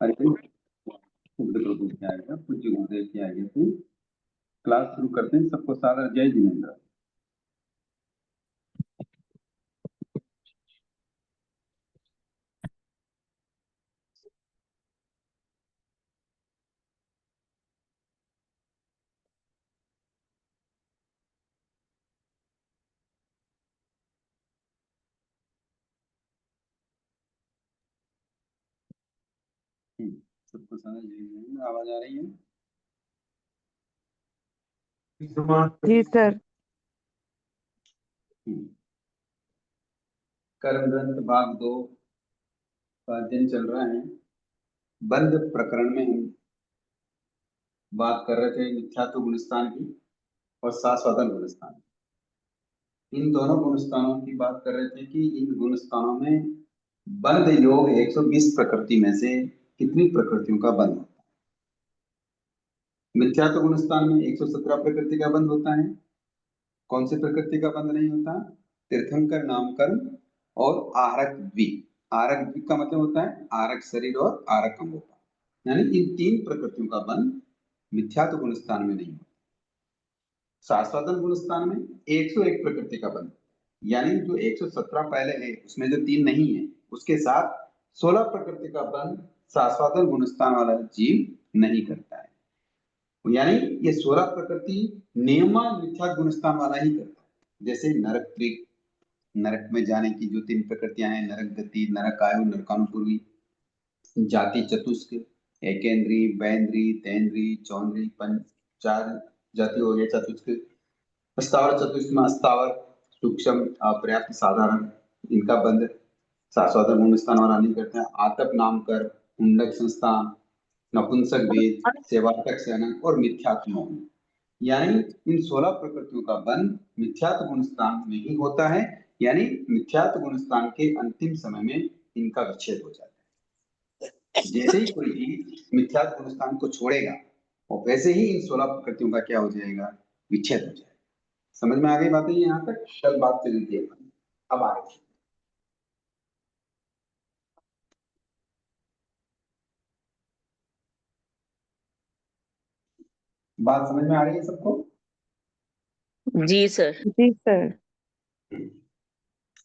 हरे गुरुदेव की आज्ञा, पूज्य गुरुदेव की आज्ञा से क्लास शुरू करते हैं। सबको सादर जय जिनेन्द्र। सबको सादर जय जिनेन्द्र। आवाज आ रही है? जी सर। कर्म ग्रंथ भाग 2 का अध्ययन चल रहा है। बंध प्रकरण में हम बात कर रहे थे मिथ्यात्व गुणस्थान की और शाश्वतन गुणस्थान। इन दोनों गुणस्थानों की बात कर रहे थे कि इन गुणस्थानों में बंध योग 120 प्रकृति में से कितनी प्रकृतियों का बंध होता है। मिथ्यात्व गुणस्थान में 117 प्रकृति का बंध होता है। कौन सी प्रकृति का बंध नहीं होता? तीर्थंकर नामकर्म और आरक द्वीप। आरक द्वीप का मतलब होता है आरक शरीर और आरक अंगों का, यानी इन तीन प्रकृतियों का बंध मिथ्यात्व गुणस्थान में नहीं होता। शाश्वतन गुणस्थान में 101 प्रकृति का बंध, यानी जो 117 पहले है उसमें जो तीन नहीं है उसके साथ 16 प्रकृति का बंध शाश्वतन गुणस्थान वाला जीव नहीं करता है। यानी ये 16 प्रकृति नियमा मिथ्या गुणस्थान वाला ही करता है। जैसे नरक त्रिक, नरक में जाने की जो तीन प्रकृतियां हैं, नरक गति, नरक आयु, नरकानुपूर्वी, जाति चतुष्क, एकेंद्री, बैंद्री, तेंद्री, चौंद्री, पंच, चार जाति हो गया चतुष्क। स्थावर चतुष्क में अस्तावर, सूक्ष्म, अपर्याप्त, साधारण, इनका बंध शाश्वतन गुणस्थान वाला नहीं करते हैं। आतप नामकर, मुंडक संस्थान, नपुंसक वेद, सेवातक सेनन और मिथ्यात्व मौन, यानी इन 16 प्रकृतियों का बंध मिथ्यात्व गुणस्थान में ही होता है। यानी मिथ्यात्व गुणस्थान के अंतिम समय में इनका विच्छेद हो जाता है। जैसे ही कोई जीव मिथ्यात्व गुणस्थान को छोड़ेगा और वैसे ही इन 16 प्रकृतियों का क्या हो जाएगा? विच्छेद हो जाएगा। समझ में आ गई बातें? यहाँ तक कल बात चली थी। अब आगे बात समझ में आ रही है सबको? जी सर। जी सर।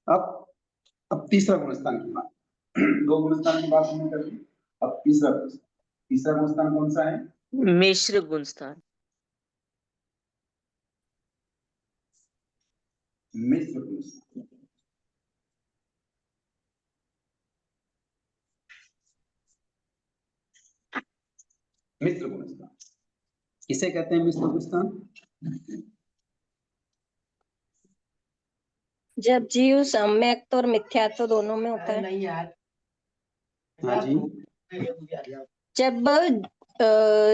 अब तीसरा गुणस्थान की बात। दो गुणस्थान की बात हमने कर ली, अब तीसरा गुणस्थान कौन सा है? मिश्र गुणस्थान। मिश्र गुणस्थान। मिश्र गुणस्थान किसे कहते हैं? मिश्र गुणस्थान जब जीव सम्यक्त और मिथ्यात्व दोनों में होता है। हाँ जी। जब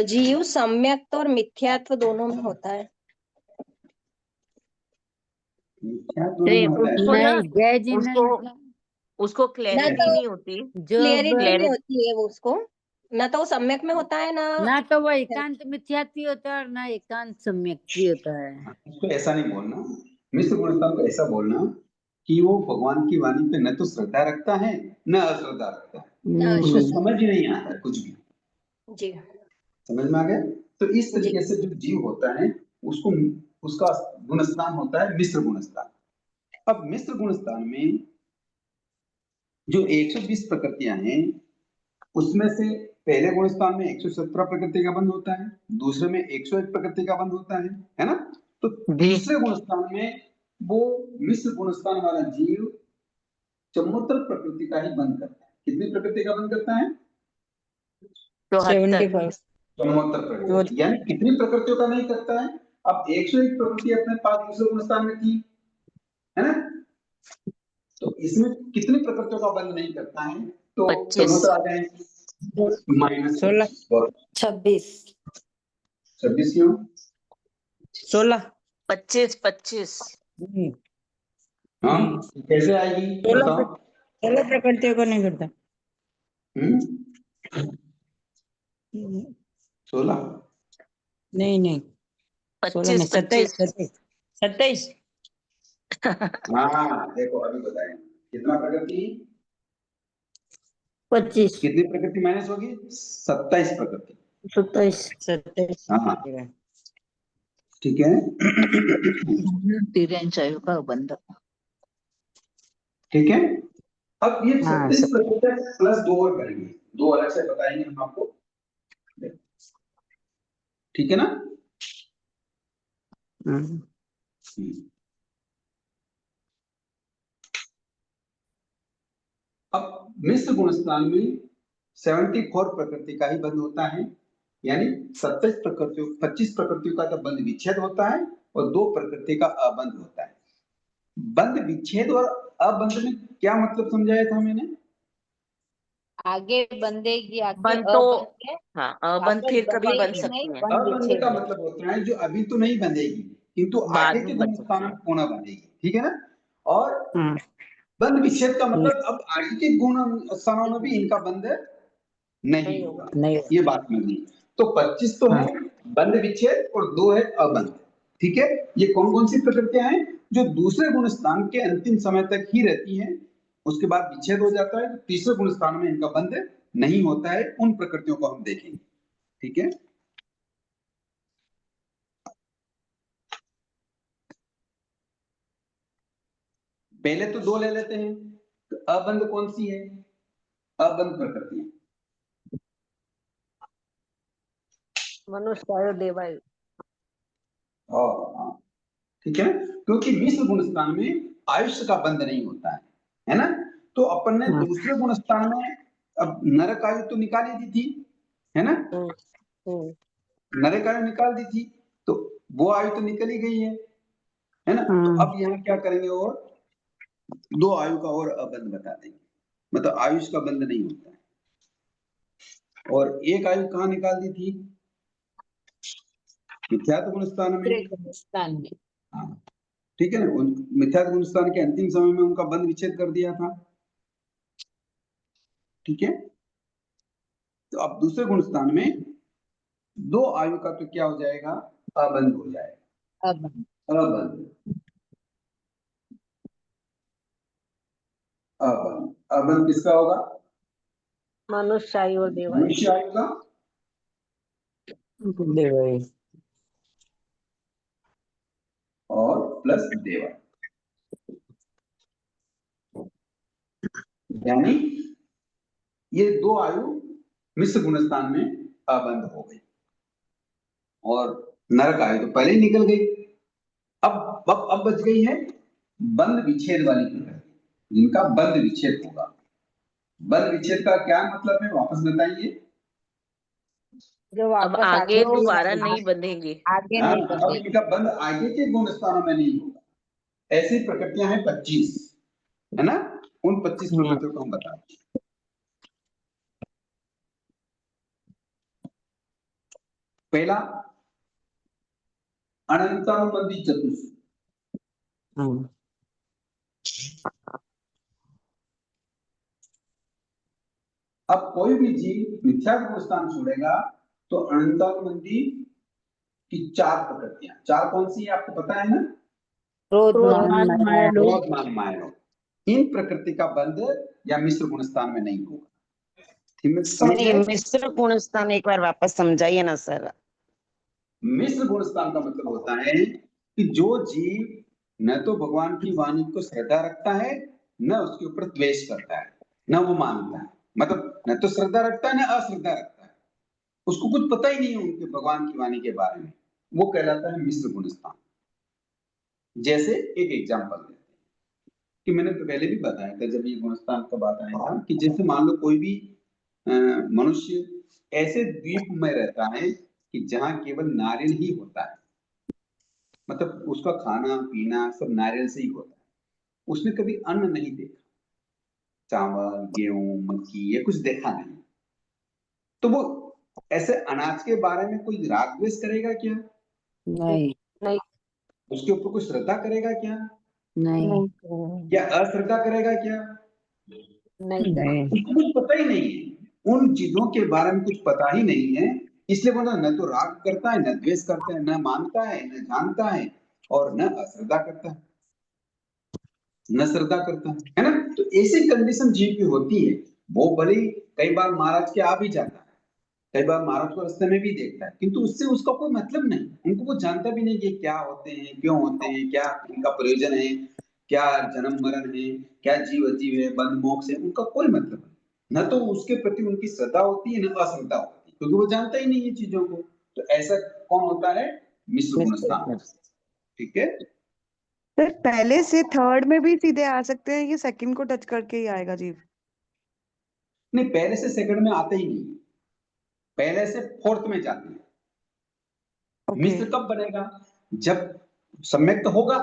जीव सम्यक्त और मिथ्यात्व दोनों में होता है। उसको क्लैरिटी नहीं होती, क्लियरिटी नहीं होती है वो उसको, ना तो वो सम्यक में होता है ना तो वो एकांत मिथ्यात्व होता है और ना एकांत सम्यक होता है। उसको ऐसा नहीं बोलना, मिश्र गुणस्थान को ऐसा बोलना कि वो भगवान की वाणी पे न तो श्रद्धा रखता है न अश्रद्धा रखता है, उसको समझ ही नहीं आता है कुछ भी। जी समझ में आ गया? तो इस तरीके से जो जीव होता है उसको उसका गुणस्थान होता है मिश्र गुणस्थान। अब मिश्र गुणस्थान में जो 120 प्रकृतियां हैं उसमें से पहले गुणस्थान में 117 प्रकृति का बंध होता है, दूसरे में 101 प्रकृति का बंध होता है ना? तो तीसरे गुणस्थान में वो मिश्र गुणस्थान वाला जीव 74 प्रकृति का ही बंध करता है। कितनी प्रकृति का बंध करता है? 75। 74 प्रकृति, यानी कितनी प्रकृतियों का नहीं करता है? अब 101 प्रकृति अपने पास दूसरे गुणस्थान में थी, है ना? तो इसमें कितनी प्रकृतियों का बंध नहीं करता है? तो 25 आ जाएंगे माइनस 26 26 क्यों? 16 25 हाँ कैसे आएगी? 16 प्रकृतियों को नहीं करता। 16 नहीं 25 27 हाँ देखो अभी बताएं कितना प्रकृति? 25 कितनी प्रकृति माइनस होगी? 27 प्रकृति। 27 27 हाँ ठीक है। 43 का बंध। ठीक है, अब ये हाँ, 36 प्रकृति प्लस 2 और करेंगे, 2 अलग से बताएंगे हम आपको, ठीक है ना। अब मिश्र गुणस्थान में 74 प्रकृति का ही बंध होता है, यानी 25 प्रकृतियों का तो बंध विच्छेद होता है और 2 प्रकृति का अबंध होता है। बंध विच्छेद और अबंध में क्या मतलब समझाया था मैंने? आगे बंधेगी, आगे बंध तो अबंध है, हाँ बंध आगे फिर कभी बन बंधेगी सकती नहीं, है, बंध अबंध विच्छेद का है। मतलब होता है जो अभी तो नहीं बंधेगी किंतु बाद आगे के में बन गुणस्थान सकती में है। पुनः बंधेगी, ठीक है ना। और हाँ, बंध विच्छेद का मतलब अब आगे के गुण स्थानों में भी इनका बंध नहीं होगा, नहीं ये बात समझनी। तो 25 तो है बंध विच्छेद और 2 है अबंध, ठीक है। ये कौन कौन सी प्रकृतियां हैं जो दूसरे गुण स्थान के अंतिम समय तक ही रहती हैं, उसके बाद विच्छेद हो जाता है, तीसरे गुण स्थान में इनका बंध नहीं होता है, उन प्रकृतियों को हम देखेंगे, ठीक है। पहले तो 2 ले लेते हैं, तो अबंध कौन सी है? अबंध प्रकृतियां मनुष्य आयु देवायु। हाँ, ठीक है, क्योंकि मिश्र गुण स्थान में आयुष्य का बंध नहीं होता है ना। तो अपन ने हाँ। दूसरे गुण स्थान में अब नरक आयु तो निकाल ही दी थी, है ना, नरक आयु निकाल दी थी, तो वो आयु तो निकल ही गई है ना। तो हाँ। अब यहाँ क्या करेंगे, और 2 आयु का और अबंध बता देंगे, मतलब आयुष का बंध नहीं होता है। और एक आयु कहाँ निकाल दी थी? मिथ्यात्व गुण स्थान में। गुणस्थान में। हाँ ठीक है ना, मिथ्यात्व गुण स्थान के अंतिम समय में उनका बंध विच्छेद कर दिया था, ठीक है। तो अब दूसरे गुण स्थान में 2 आयु का तो क्या हो जाएगा? अबंध हो जाएगा, अब अबंध, अबंध, अबंध किसका होगा? मनुष्य आयु और देवायु। मनुष्य आयु का देवायु। और प्लस देवा, यानी ये 2 आयु मिश्र गुणस्थान में अबंध हो गई और नरक आयु तो पहले ही निकल गई। अब बच गई है बंध विच्छेद वाली प्रकृति, जिनका बंध विच्छेद होगा। बंध विच्छेद का क्या मतलब है, वापस बताइए। जो अब वापस आगे नहीं दोबारा बंधेगी। नहीं बंधेंगे। आगे हाँ, नहीं अब बंधेगी। इनका बंध आगे के गुण स्थानों में नहीं होगा। ऐसी प्रकृतियां हैं 25, है ना। उन 25 प्रकृतियों को हम बताते हैं। पहला अनंतानुबंधी चतुष्ट। अब कोई भी जीव मिथ्या गुण स्थान छोड़ेगा तो अनंतानुबंधी की 4 प्रकृतियां, 4 कौन सी है आपको पता है ना? क्रोध, मान, मान, माया, माया, लोभ। क्रोध मान माया लोभ, इन प्रकृति का बंध या मिश्र गुण स्थान में नहीं होगा, ठीक है, समझ नहीं, गए? मिश्र गुण स्थान एक बार वापस समझाइए ना सर। मिश्र गुण स्थान का मतलब होता है कि जो जीव न तो भगवान की वाणी को श्रद्धा रखता है, न उसके ऊपर द्वेष करता है, न वो मानता है, मतलब न तो श्रद्धा रखता है न अश्रद्धा रखता है, उसको कुछ पता ही नहीं है उनके भगवान की वाणी के बारे में, वो कहलाता है मिश्र गुण स्थान। जैसे एक एग्जांपल देते हैं कि मैंने तो पहले भी बताया था जब ये गुणस्थान का बात आया था कि जैसे मान लो कोई भी मनुष्य ऐसे द्वीप में रहता है कि जहां केवल नारियल ही होता है, मतलब उसका खाना पीना सब नारियल से ही होता है, उसने कभी अन्न नहीं देखा, चावल गेहूं मक्की ये कुछ देखा नहीं, तो वो ऐसे अनाज के बारे में कोई राग द्वेष करेगा क्या? नहीं, नहीं, उसके ऊपर कोई श्रद्धा करेगा क्या नहीं, या अश्रद्धा करेगा क्या? नहीं, नहीं। उसको कुछ पता ही नहीं है, उन चीजों के बारे में कुछ पता ही नहीं है, इसलिए वो न तो राग करता है न द्वेष करता है, न मानता है न जानता है और न अश्रद्धा करता है, न श्रद्धा करता है ना। तो ऐसी कंडीशन जीव की होती है वो भले ही कई बार महाराज के आ भी जाता है, कई बार महाराज को रास्ते में भी देखता है, किंतु उससे उसका कोई मतलब नहीं, उनको वो जानता भी नहीं कि क्या होते हैं, क्यों होते हैं, क्या इनका प्रयोजन है, क्या जन्म मरण है, क्या जीव अजीव है, बंध मोक्ष है, उनका कोई मतलब नहीं। न तो उसके प्रति उनकी श्रद्धा होती है, न अश्रद्धा होती है, क्योंकि वो जानता ही नहीं ये चीजों को। तो ऐसा कौन होता है? मिश्र गुणस्थान। ठीक है, सर पहले से थर्ड में भी सीधे आ सकते हैं, ये सेकंड को टच करके ही आएगा जीव? नहीं, पहले से सेकंड में आते ही नहीं, पहले से फोर्थ में जाते हैं। ओके। मिश्र कब बनेगा? जब सम्यक्त होगा,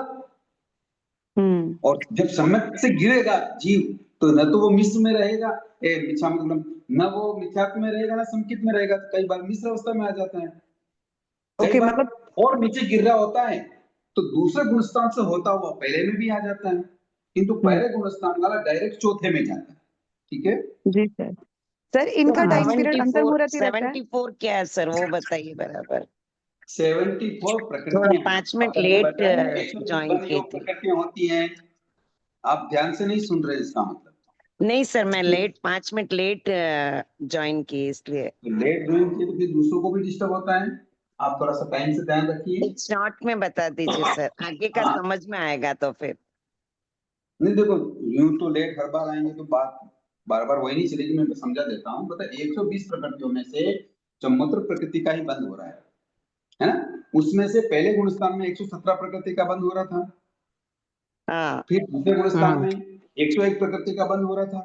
और जब सम्यक से गिरेगा जीव, तो न तो वो मिश्र में रहेगा, मिथ्या मतलब न वो मिथ्यात्व में रहेगा, न संकित में रहेगा, कई बार मिश्र अवस्था में आ जाता है। कई ओके, बार मतलब और नीचे गिर रहा होता है तो दूसरे गुणस्थान से होता हुआ पहले में भी आ जाता है, किंतु पहले गुणस्थान वाला डायरेक्ट चौथे में जाता है। ठीक है जी सर। सर इनका टाइम पीरियड अंतर्मुहूर्त ही रहता है? 74 क्या है सर, वो बताइए बराबर। 74 थोड़ा प्रकृतियां 5 मिनट लेट ज्वाइन की थी। प्रकृतियां होती हैं, आप ध्यान से नहीं सुन रहे, इसका मतलब नहीं सर, मैं 5 मिनट लेट ज्वाइन की, इसलिए। तो लेट ज्वाइन किए तो फिर दूसरों को भी डिस्टर्ब होता है। आप थोड़ा सा टाइम से ध्यान रखिए। एक शॉर्ट में बता दीजिए सर, आगे का हाँ। समझ में आएगा तो फिर। नहीं देखो, यूं तो लेट हर बार आएंगे तो बात बार बार वही नहीं चलेगी, मैं समझा देता हूँ। बता, 120 प्रकृतियों में से चमोत्र प्रकृति का ही बंद हो रहा है ना? उसमें से पहले गुणस्थान में 117 प्रकृति का बंद हो रहा था, हाँ फिर दूसरे गुणस्थान में 101 प्रकृति का बंद हो रहा था।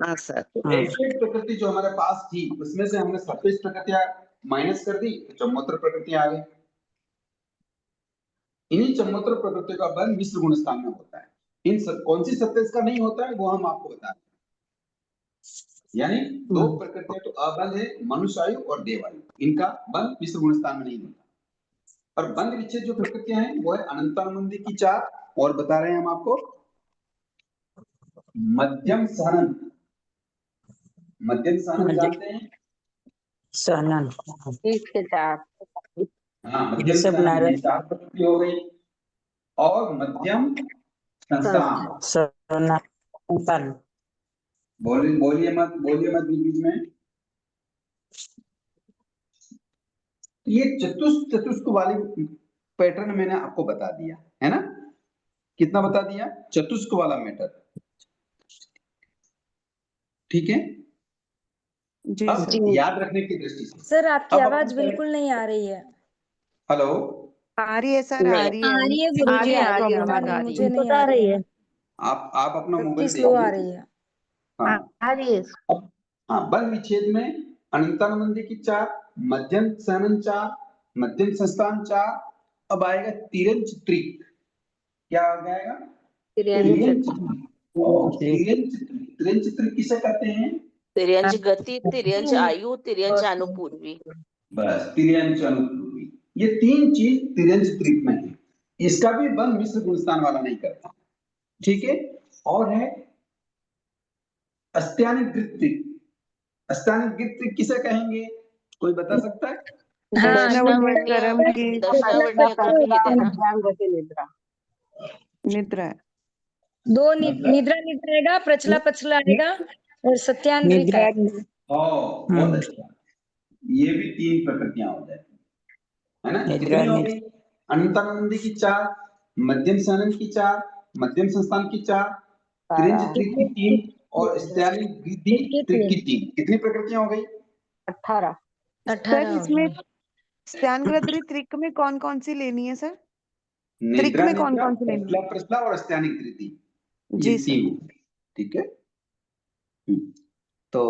हाँ सर। तो 101 प्रकृति जो हमारे पास थी, उसमें से हमने 27 प्रकृतियां माइनस कर दी, तो चमोत्र प्रकृतियां आ गई। इन्हीं चमोत्र प्रकृतियों का बंद मिश्र गुणस्थान में होता है। कौन सी 27 का नहीं होता है वो हम आपको बता रहे हैं। यानी दो प्रकृतियां तो अबंध है, मनुष्य आयु और देवायु, इनका बंद मिश्र गुणस्थान में नहीं होता। और बंद विच्छेद जो प्रकृतियां हैं वो है अनंतानुबंधी की 4, और बता रहे हैं हम आपको मध्यम सहनन। मध्यम सहनन जानते हैं? सहनन। इसके चार हाँ, मध्यम सहनन ये 4 प्रकृति हो गई। और मध्यम संस्थान। सहनन। बोलिए मत बीच बीच में। ये चतुष्क वाली पैटर्न मैंने आपको बता दिया है ना? कितना बता दिया? चतुष्क वाला मैटर। ठीक है, जी अब सर। याद रखने की दृष्टि से सर आपकी अब आवाज अपन- बिल्कुल नहीं आ रही है। हेलो, आ रही है सर, आ रही है। आ रही है आ गुरुजी, रही है, आ रही है, प्रॉब्लम पता आ नहीं रही मुझे है। नहीं आ रही है। आप अपना मोबाइल इतनी स्लो आ देखिए। रही है। हाँ आ रही है। हाँ, बंद विच्छेद में अनंतानुबंधी की 4, मध्यम सहनन 4, मध्यम संस्थान 4। अब आएगा तिरंज त्रिक। क्या आ जाएगा? तिरंज त्रिक किसे कहते हैं? तिर्यंज गति, तिर्यंज आयु, तिर्यंज अनुपूर्वी। बस, तिर्यंच अनुपूर्वी, ये 3 चीज तिरंज त्रिक में है। इसका भी बंद मिश्र गुणस्थान वाला नहीं करता। ठीक है, और है अस्त्यानिक त्रिक। अस्त्यानिक त्रिक किसे कहेंगे? कोई बता सकता है? हाँ, दशावर्णीय, कर्म की दशावर्णीय को भी देना। निद्रा है। दो निद्रा निद्रेगा, प्रचला पचला आएगा और सत्यान्विक है। बहुत अच्छा, ये भी 3 प्रकृतियां हो जाती है ना? कितनी हो गई? अनंतानुबंधी की 4, मध्यम सहनन की 4, मध्यम संस्थान की 4, तिरंज त्रिक की 3 और स्त्यानिक त्रिक की 3। कितनी प्रकृतियां हो गई? 18 सर इसमें स्त्यानग्रद्री त्रिक में कौन कौन सी लेनी है सर? त्रिक निद्रा में कौन निद्रा, कौन सी लेनी प्रचला प्रचला और स्त्यानिक त्रिक, ये जी सर। 3। ठीक है, तो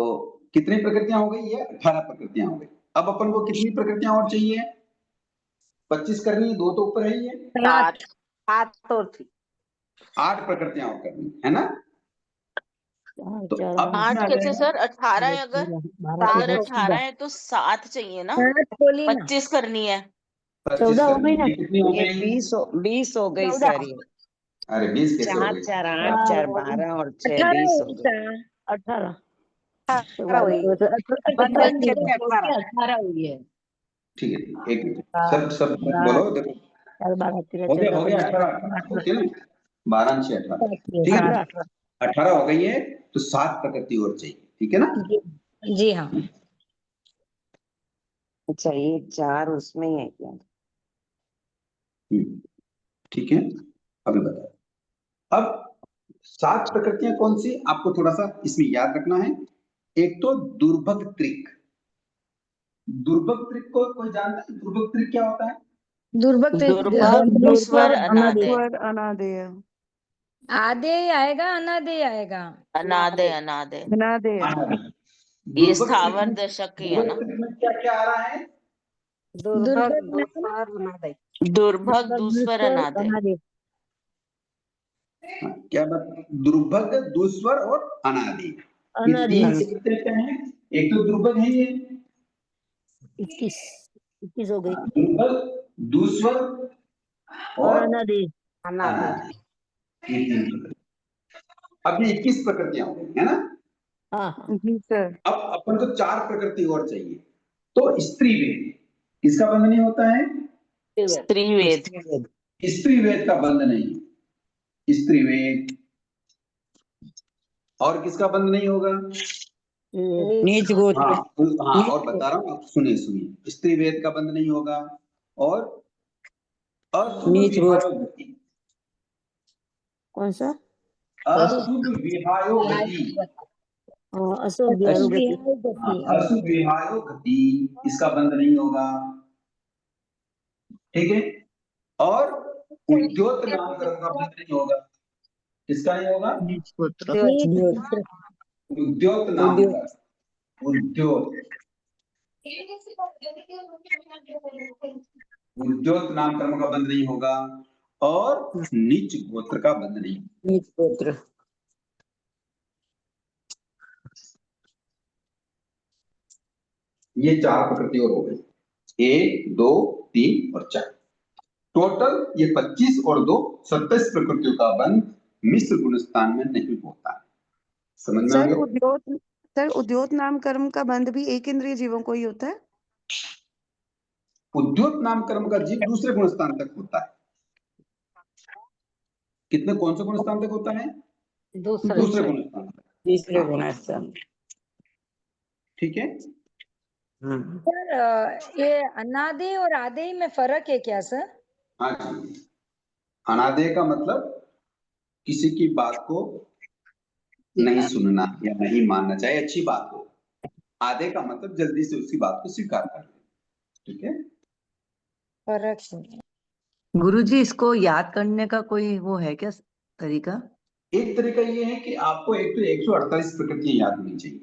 कितनी प्रकृतियां हो गई? ये 18 प्रकृतियां हो गई। अब अपन को कितनी प्रकृतियां और चाहिए? 25 करनी है, 2 तो ऊपर है ही है, 8 और थी। 8 प्रकृतियां और करनी है ना? तो अब 8 इसमें आ कैसे जाएगा सर? 18 है अगर 18 है तो 7 चाहिए ना, 25 करनी है। 25 करनी है। कितनी हो ये गई? 20 हो गई सर। ये अरे 20 कैसे हो 4 गई? 4 8 4 12 और 6 18 20 हो गई। 18 18 हुई है। ठीक है, एक मिनट, सब बोलो, देखो हो गया 18 ओके ना? 12 6 18, ठीक है ना? 18 हो गई है, तो 7 प्रकृति और चाहिए। ठीक है ना? जी हाँ। अच्छा ये 4 उसमें ही है क्या? ठीक है, अभी बताओ। अब 7 प्रकृतियां कौन सी आपको थोड़ा सा इसमें याद रखना है। एक तो दुर्भग त्रिक। दुर्भग त्रिक को कोई जानता है? दुर्भग त्रिक क्या होता है? दुर्भग दुर्भग, दुस्वर, अनादेय। दुस्वर अनादेय। आदेय आएगा, अनादेय आएगा। अनादेय, अनादेय। अनादेय। ये दुर्भग त्रिक स्थावर में, दशक ही है ना। दुर्भग त्रिक में क्या क्या आ रहा है? दुर्भग नाम, दुर्भग, दुस्वर, अनादेय। क्या बात? दुर्भग, दुस्वर और अनादि, ये 3 प्रकृतियां क्या हैं? एक तो दुर्भग है, ये 21 हो गई। दुर्भग, दुस्वर और अनादि। अनादि, ये 3 प्रकृति। अब ये 21 प्रकृतियां हो गई है ना? हाँ जी सर। अब अपन को 4 प्रकृति और चाहिए। तो स्त्री वेद, किसका बंध नहीं होता है? स्त्रीवेद। स्त्री वेद का बंध नहीं। स्त्री वेद। और किसका बंध नहीं होगा? नीच गोत्र। हाँ, और बता रहा हूँ, आप सुनिए सुनिए। स्त्री वेद का बंध नहीं होगा और अशुभ विहायोगति। कौन सा? अशुभ विहायोगति। अशोक अशुभ विहायोगति, इसका बंध नहीं होगा। ठीक है? और उद्योत नामकरण का बंध नहीं होगा। किसका नहीं होगा? उद्योत नामकरण। उद्योत, उद्योत नामकरण का बंध नहीं होगा और नीच गोत्र का बंध नहीं। नीच गोत्र। ये 4 प्रकृति और हो गई। 1, 2, 3 और 4। टोटल ये 25 और 2 27 प्रकृतियों का बंध मिश्र गुणस्थान में नहीं होता है। समझ में आ सर गया? उद्योत नाम कर्म का बंध भी एक इंद्रिय जीवों को ही होता है। उद्योत नाम कर्म का जीव दूसरे गुणस्थान तक होता है। कितने, कौन से गुणस्थान तक होता है? दूसरे गुणस्थान तक। तीसरे गुणस्थान। ठीक है? सर ये अनादेय और आदेय में फर्क है क्या सर? हाँ जी। अनादेय का मतलब किसी की बात को नहीं सुनना या नहीं मानना, चाहे अच्छी बात हो। आदे का मतलब जल्दी से उसकी बात को स्वीकार कर ले। ठीक है? फर्क है। गुरुजी, इसको याद करने का कोई वो है क्या तरीका? एक तरीका ये है कि आपको एक तो 148 प्रकृतियां याद होनी चाहिए।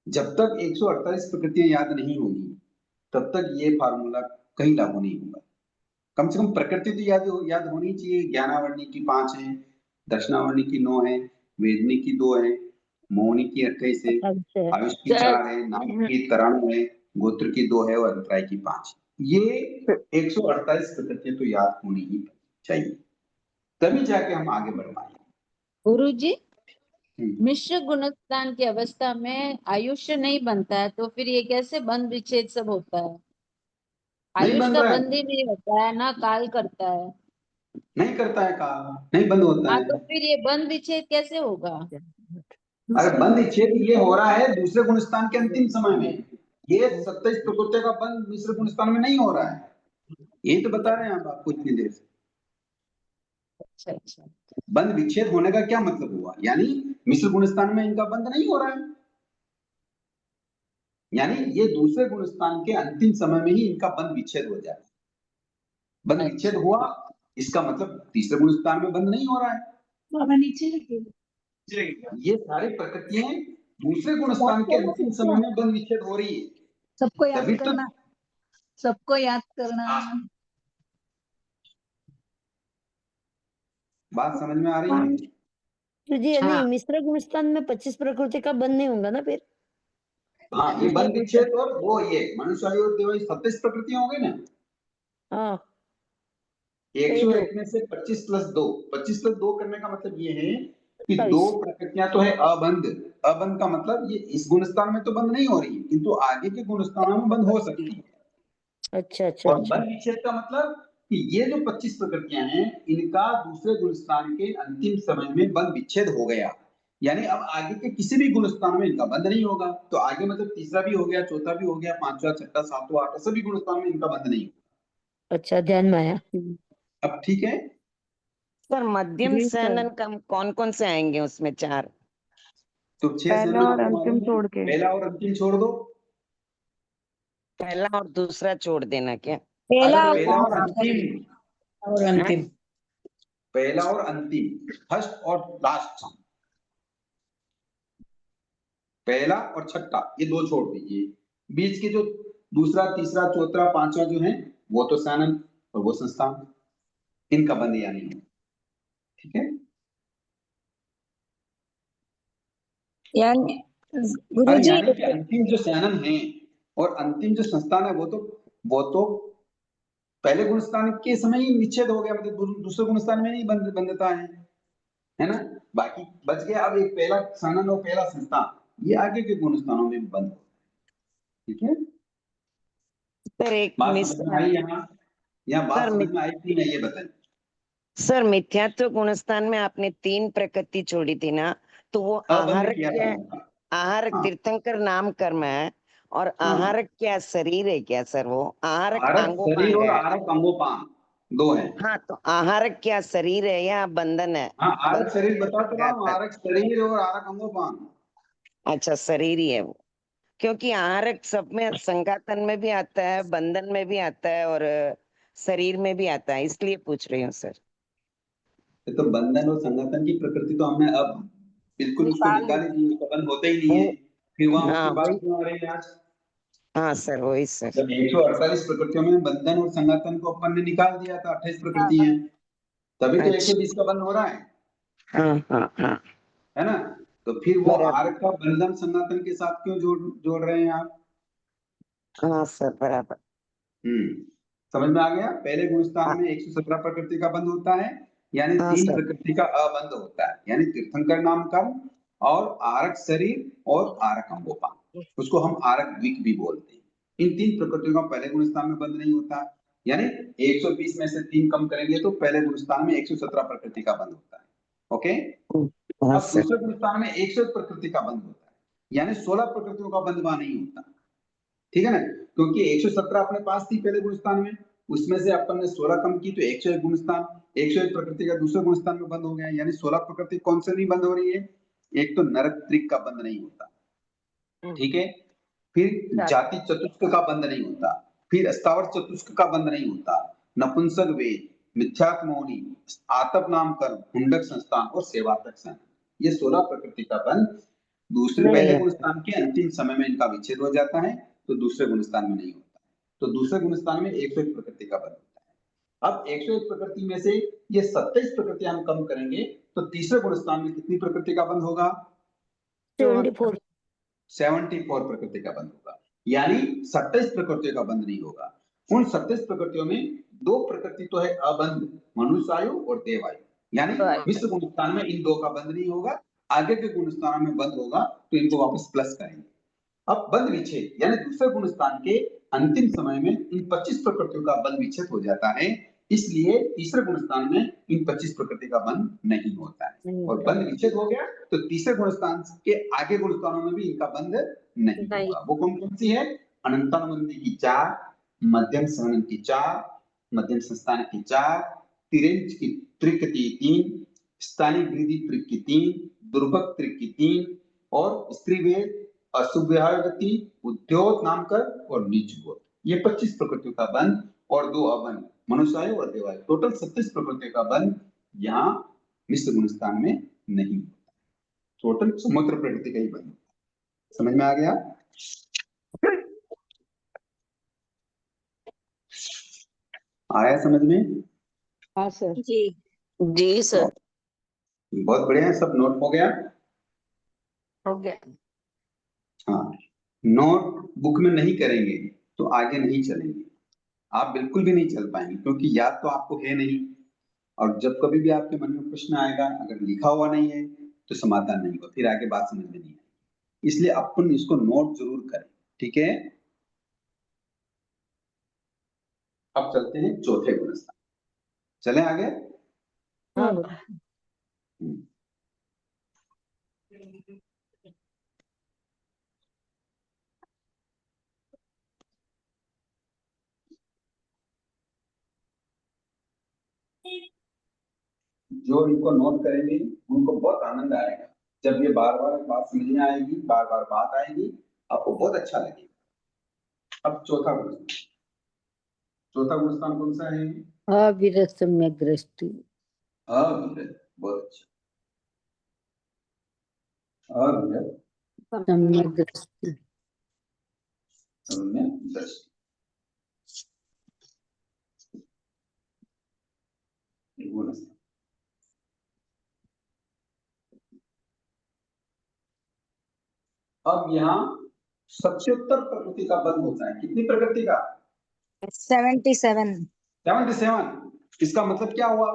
जब तक 148 प्रकृतियां याद नहीं होगी तब तक ये फार्मूला कहीं लागू नहीं होगा। कम से कम प्रकृति तो याद होनी चाहिए। ज्ञानावर्णी की 5 है, दक्षिणावर्णी की 9 है, वेदनी की 2 है, मोहनी की 28 है, आयुष की 4 है, नाम की 93 है, गोत्र की 2 है और अभिप्राय की 5 है। ये 148 प्रकृतियां तो याद होनी ही चाहिए, तभी जाके हम आगे बढ़ पाएंगे। गुरुजी, मिश्र गुणस्थान की अवस्था में आयुष्य नहीं बनता है, तो फिर ये कैसे बंध विच्छेद सब होता है? आयुष का बंध ही नहीं होता है ना, काल करता है। नहीं करता है काल, नहीं बंद होता हाँ, है। तो फिर ये बंध विच्छेद कैसे होगा? अरे बंद विच्छेद ये हो रहा है दूसरे गुणस्थान के अंतिम समय में। ये 27 प्रकृतियों का बंद मिश्र गुणस्थान में नहीं हो रहा है। यही तो बता रहे हैं हम आपको इतनी देर से। अच्छा। बंद विच्छेद होने का क्या मतलब हुआ? यानी मिश्र गुणस्थान में इनका बंद नहीं हो रहा है, यानी ये दूसरे गुणस्थान के अंतिम समय में ही इनका बंद विच्छेद हो जाए। बंद विच्छेद हुआ इसका मतलब तीसरे गुणस्थान में बंद नहीं हो रहा है। ये सारी प्रकृतियां दूसरे गुणस्थान के अंतिम समय में बंद विच्छेद हो रही है। सबको याद तभी करना, सबको याद करना। बात समझ में आ रही है? तो जी नहीं, मिश्र गुणस्थान में 25 प्रकृति का बंद नहीं होगा ना फिर? हाँ, ये बंद विच्छेद और वो ये मनुष्य आयु और देवायु 27 प्रकृतियां हो गई ना। हाँ, 101 में से 25 प्लस 2, 25 प्लस 2 करने का मतलब ये है कि 2 प्रकृतियां तो है अबंध। अबंध का मतलब ये इस गुणस्थान में तो बंद नहीं हो रही, किंतु आगे के गुणस्थानों में बंद हो सकती है। अच्छा। और बंद विच्छेद का मतलब कि ये जो 25 प्रकृतियां हैं इनका दूसरे गुणस्थान के अंतिम समय में बंद विच्छेद हो गया। यानी अब आगे के किसी भी गुणस्थान में इनका बंध नहीं होगा। तो आगे मतलब तीसरा भी हो गया, चौथा भी हो गया, पांचवा, छठा, सातवां, आठवां, सभी गुणस्थान में इनका बंध नहीं होगा। अच्छा, ध्यान में आया। अब ठीक है। सर मध्यम जी सर। सैनन कम कौन कौन से आएंगे उसमें? 4। तो 6 पहला सैनन और आपको अंतिम मालूम है, छोड़ के। पहला और अंतिम छोड़ दो। पहला और दूसरा छोड़ देना क्या? पहला अरे और पहला और लास्ट अंतिम, और अंतिम। पहला और अंतिम, फर्स्ट और लास्ट, पहला और छठा, ये 2 छोड़ दीजिए। बीच के जो दूसरा, तीसरा, चौथा, पांचवा जो है वो तो सैनन और वो संस्थान, इनका बंद या नहीं है। ठीक है। यानी अरे गुरुजी, यानी कि अंतिम जो सैनन है और अंतिम जो संस्थान है वो तो पहले गुणस्थान के समय ही निच्छेद हो गया, मतलब दूसरे गुणस्थान में नहीं बंधता है ना। बाकी बच गया अब एक पहला सैनन और पहला संस्थान, ये आगे के गुणस्थानों में बंद हो। ठीक है। सर एक बात मिस समझ में आई यहाँ बात सर समझ में आई कि नहीं ये बताइए। सर मिथ्यात्व गुणस्थान में आपने 3 प्रकृति छोड़ी थी ना, तो वो अबंध आहारक किया क्या था है? उनका। आहारक हाँ तीर्थंकर नाम कर्म है, और हाँ। आहारक क्या शरीर है क्या सर? वो आहारक आरक शरीर अंगोपांग और है। आरक अंगोपांग 2 है। हाँ, तो आहारक क्या शरीर है या बंधन है? हाँ आरक बंधन शरीर बता तो रहा हूँ, लगातार। आरक शरीर और आरक अंगोपांग। अच्छा, शरीर ही है वो, क्योंकि आहारक सब में संघातन में भी आता है, बंधन में भी आता है, और शरीर में भी आता है, इसलिए पूछ रही हूँ सर। ये तो बंधन और संगठन की प्रकृति तो हमने अब बिल्कुल उसको निकाल ही दी, उसका बंध होता ही नहीं है। वो फिर वहां हाँ उसकी बात वही। क्यों आ रही है आज? हाँ सर, वही सर। जब 148 प्रकृतियों में बंधन और संगठन को अपन ने निकाल दिया था, 28 प्रकृति है, तभी तो अच्छा। 120 का बंध हो रहा हाँ हाँ हाँ, है ना। तो फिर वो बराबर। आरक का बंधन संगठन के साथ क्यों जोड़ रहे हैं आप? हाँ सर, बराबर। समझ में आ गया। पहले गुणस्थान हाँ में 117 प्रकृति का बंध होता है, यानी हाँ 3 सर। प्रकृति का अबंध होता है, यानी तीर्थंकर नाम कर्म और आरक शरीर और आरक अंगोपांग, उसको हम आरक द्विक भी बोलते हैं। इन 3 प्रकृतियों का पहले गुणस्थान में बंध नहीं होता, यानी 120 में से 3 कम करेंगे तो पहले गुणस्थान में 117 प्रकृति का बंध होता है। ओके। हाँ अब सर। दूसरे गुणस्थान में 101 प्रकृति का बंध होता है, यानी 16 प्रकृतियों का बंध वहां नहीं होता। ठीक है ना, क्योंकि 117 अपने पास थी पहले गुणस्थान में, उसमें से अपन ने 16 कम की तो 101 गुणस्थान, 101 प्रकृति का दूसरे गुणस्थान में बंद हो गया, यानी 16 प्रकृति कौन से नहीं बंद हो रही है? एक तो नरक त्रिक का बंद नहीं होता, ठीक है। फिर जाति चतुष्क का बंद नहीं होता, फिर स्थावर चतुष्क का बंद नहीं होता, नपुंसक वेद, मिथ्यात्व मौनी, आतप नाम कर्म, हुंडक संस्थान और सेवातक सन, ये 16 प्रकृति का बंद दूसरे नहीं पहले है। गुणस्थान के अंतिम समय में इनका विच्छेद हो जाता है, तो दूसरे गुणस्थान में नहीं होता। तो दूसरे गुणस्थान में 101 प्रकृति का बंद होता है। अब 101 प्रकृति में से ये 27 प्रकृति हम कम करेंगे तो तीसरे गुणस्थान में कितनी प्रकृति का बंद होगा? 74। 74 प्रकृति का बंद होगा, यानी 27 प्रकृतियों का बंद नहीं होगा। उन 27 प्रकृतियों में 2 प्रकृति तो है अबंध, मनुष्य आयु और देव आयु, यानी विश्व गुणस्थान में इन 2 का बंद नहीं होगा, आगे के गुणस्थान में बंद होगा, तो इनको वापस प्लस करेंगे। अब बंद विच्छेद यानी दूसरे गुणस्थान के अंतिम समय में इन 25 प्रकृतियों का बंद विच्छेद हो जाता है, इसलिए तीसरे गुणस्थान में इन 25 प्रकृति का बंद नहीं होता है, और बंद विच्छेद हो गया तो तीसरे गुणस्थान के आगे गुणस्थानों में भी इनका बंद नहीं होगा। वो कौन कौन सी है? अनंतानुबंधी की 4, मध्यम सहनन की 4, मध्यम संस्थान की 4, तिरेंच की त्रिक की 3, स्थानीय वृद्धि त्रिक की 3, दुर्भक त्रिक की 3, और स्त्रीवेद, असुव्यवहारगति, उद्योग नामकर और नीच गोत्र, ये 25 प्रकृतियों का बंध और 2 अबंध, मनुष्यायु और देवायु, टोटल 36 प्रकृतियों का बंध यहाँ मिश्र गुणस्थान में नहीं होता। टोटल समुद्र प्रकृति का ही बंध। समझ में आ गया? आया समझ में? हाँ सर। जी जी सर। बहुत बढ़िया, सब नोट हो गया। हो गया। हाँ, नोट बुक में नहीं करेंगे तो आगे नहीं चलेंगे, आप बिल्कुल भी नहीं चल पाएंगे, क्योंकि याद तो आपको है नहीं, और जब कभी भी आपके मन में प्रश्न आएगा अगर लिखा हुआ नहीं है तो समाधान नहीं होगा, फिर आगे बात समझ में नहीं आएगी, इसलिए अपन इसको नोट जरूर करें। ठीक है। अब चलते हैं चौथे गुणस्थान, चले आगे। हाँ। जो इनको नोट करेंगे उनको बहुत आनंद आएगा। जब ये बार बार बात समझ में आएगी, बार बार बात आएगी, आपको बहुत अच्छा लगेगा। अब चौथा गुणस्थान कौन सा है? अविरत सम्यक दृष्टि। अविरत, बहुत अच्छा। अविरत सम्यक दृष्टि। सम्यक दृष्टि। गुणस्थान। अब यहाँ सत्योत्तर प्रकृति का बंध होता है। कितनी प्रकृति का? 77। 77। इसका मतलब क्या हुआ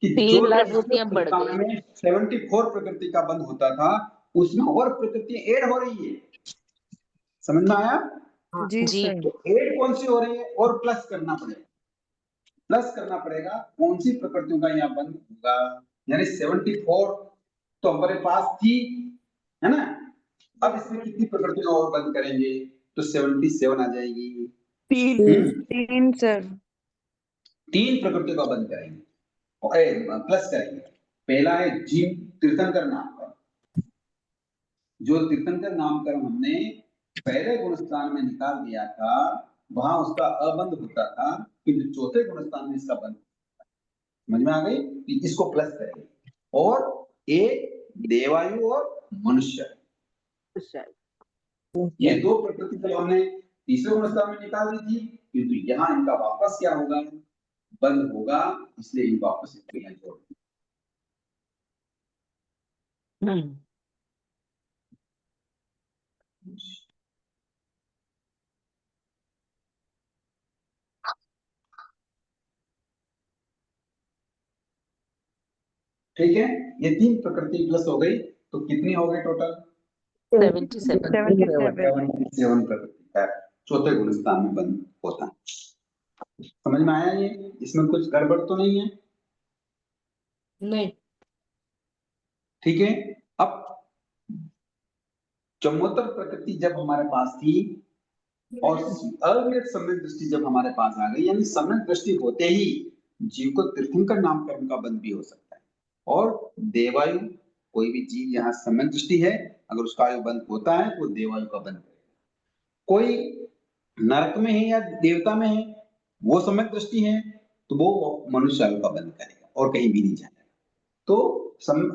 कि 3 लाख रुपया बढ़ गई। में 74 प्रकृति का बंध होता था, उसमें और प्रकृति ऐड हो रही है। समझ में आया? जी जी। सर। तो ऐड कौन सी हो रही है? और प्लस करना पड़ेगा। कौन सी प्रकृतियों का यहाँ बंध होगा? यानी 74 तो हमारे पास थी, है ना? अब इसमें कितनी प्रकृतियों और बंद करेंगे तो 77 आ जाएगी। 3 सर। 3 प्रकृतियों का बंद करेंगे और प्लस करेंगे। पहला है जीव तीर्थंकर नामकरण। जो तीर्थंकर नामकरण हमने पहले गुणस्थान में निकाल दिया था, वहां उसका अबंध होता था, किंतु चौथे गुणस्थान में इसका बंध। समझ में आ गई? इसको प्लस करेंगे। और एक देवायु और मनुष्य, ये 2 प्रकृति को हमने तीसरे गुणस्थान में निकाल दी थी, किंतु यहाँ इनका वापस क्या होगा? बंद होगा, इसलिए इनको वापस यहाँ जोड़। ठीक है, ये 3 प्रकृति प्लस हो गई, तो कितनी हो गई टोटल? 77। 77 प्रकृति का चौथे गुणस्थान में बंद होता है। समझ में आया? ये इसमें कुछ गड़बड़ तो नहीं है? नहीं। ठीक है। अब चौमोत्तर प्रकृति जब हमारे पास थी और अविरत सम्यक दृष्टि जब हमारे पास आ गई, यानी सम्यक दृष्टि होते ही जीव को तीर्थंकर नामकरण का बंध भी हो सकता है। और देवायु, कोई भी जीव यहाँ सम्यक दृष्टि है, अगर उसका आयु बंद होता है तो देवायु का बंध करेगा। कोई नरक में है या देवता में है, वो सम्यक दृष्टि है, तो वो मनुष्य आयु का बंध करेगा और कहीं भी नहीं जाएगा। तो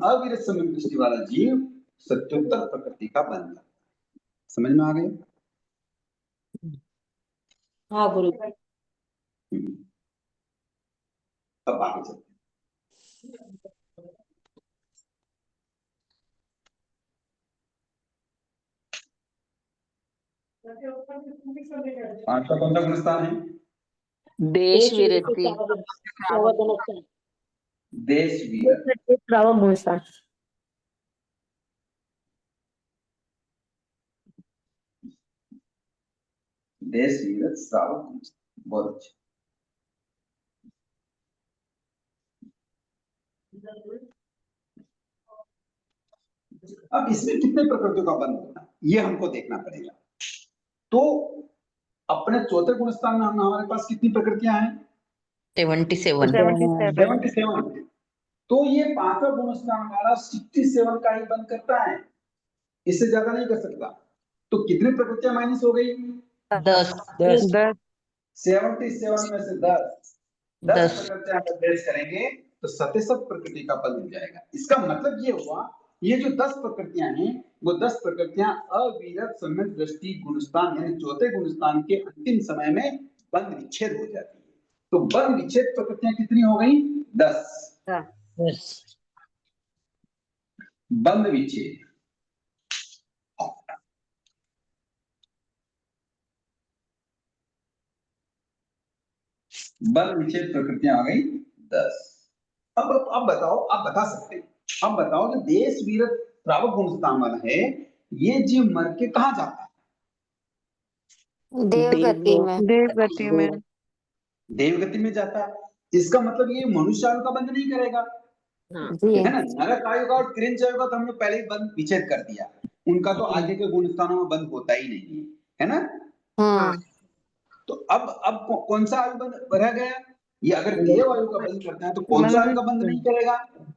अविरत सम्यक दृष्टि वाला जीव सत्योत्तर प्रकृति का बंध करता है। समझ में आ गई? हाँ गुरु। अब आगे चलते हैं। पांचवा कौन सा गुणस्थान है? देश विरति। देश वीरत। श्रावक गुणस्थान। देश वीरत श्रावक गुणस्थान, बहुत अच्छा। अब इसमें कितने प्रकृतियों का बंध होता है, ये हमको देखना पड़ेगा। तो अपने चौथे गुणस्थान में हमारे पास कितनी प्रकृतियां हैं? 77। तो ये पांचवा गुणस्थान हमारा 67 का ही बंद करता है, इससे ज्यादा नहीं कर सकता। तो कितनी प्रकृतियां माइनस हो गई? 10। 77 में से 10 प्रकृतियां एडजस्ट करेंगे तो 77 प्रकृति का बंध हो जाएगा। इसका मतलब ये हुआ, ये जो 10 प्रकृतियां हैं, वो 10 प्रकृतियां अविरत सम्यक दृष्टि गुणस्थान यानी चौथे गुणस्थान के अंतिम समय में बंध विच्छेद हो जाती है। तो बंध विच्छेद प्रकृतियां कितनी हो गई? 10। बंध विच्छेद, बंध विच्छेद प्रकृतियां आ गई 10। अब बताओ, आप बता सकते हैं, अब बताओ जो देश वीरत श्रावक गुणस्थान वाला है, ये जीव मर के कहाँ जाता है? देवगति में। देवगति में। देवगति में जाता है। इसका मतलब ये मनुष्य आयु का बंध नहीं करेगा, जी है ना। नरक आयु का और तिर्यंच आयु का तो हमने पहले ही बंध विच्छेद कर दिया, उनका तो आगे के गुण स्थानों में बंध होता ही नहीं है ना। तो अब कौन सा आयु बंध रह गया, ये अगर देव आयु का बंध करते हैं तो कौन सा आयु का बंध नहीं करेगा,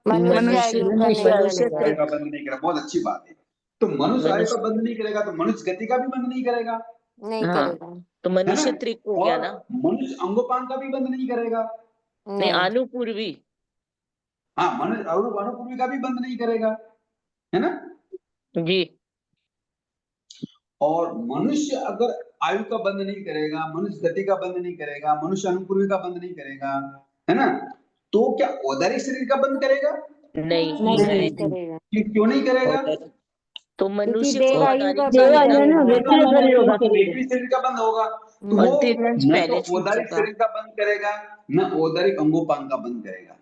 मनुष्य आयु का मनुष्य नहीं आयु करेगा। का बंध नहीं करेगा। बहुत अच्छी बात है। तो मनुष्य आयु का बंध नहीं करेगा तो मनुष्य गति का भी बंध नहीं करेगा, नहीं हाँ करेगा। तो है ना। मनुष्य त्रिक हो गया और ना। मनुष्य अंगोपांग का भी बंध नहीं करेगा, नहीं नहीं अनुपूर्वी। हाँ मनुष्य अनुपूर्वी का भी बंध नहीं करेगा, है ना। जी और मनुष्य अगर आयु का बंध नहीं करेगा, मनुष्य गति का बंध नहीं करेगा, मनुष्य अनुपूर्वी का बंध नहीं करेगा, है ना, तो क्या औदारिक शरीर का बंध करेगा? नहीं नहीं करेगा। क्यों नहीं करेगा? तो क्योंकि मनुष्य देव को आयु का औदारिक बंध शरीर नहीं का होगा। तो वेटवी शरीर का बंध होगा, तो और वो तिर्यंच न पहले तो छूट औदारिक चुका। शरीर का बंध करेगा न औदारिक अंगोपांग का बंध करेगा।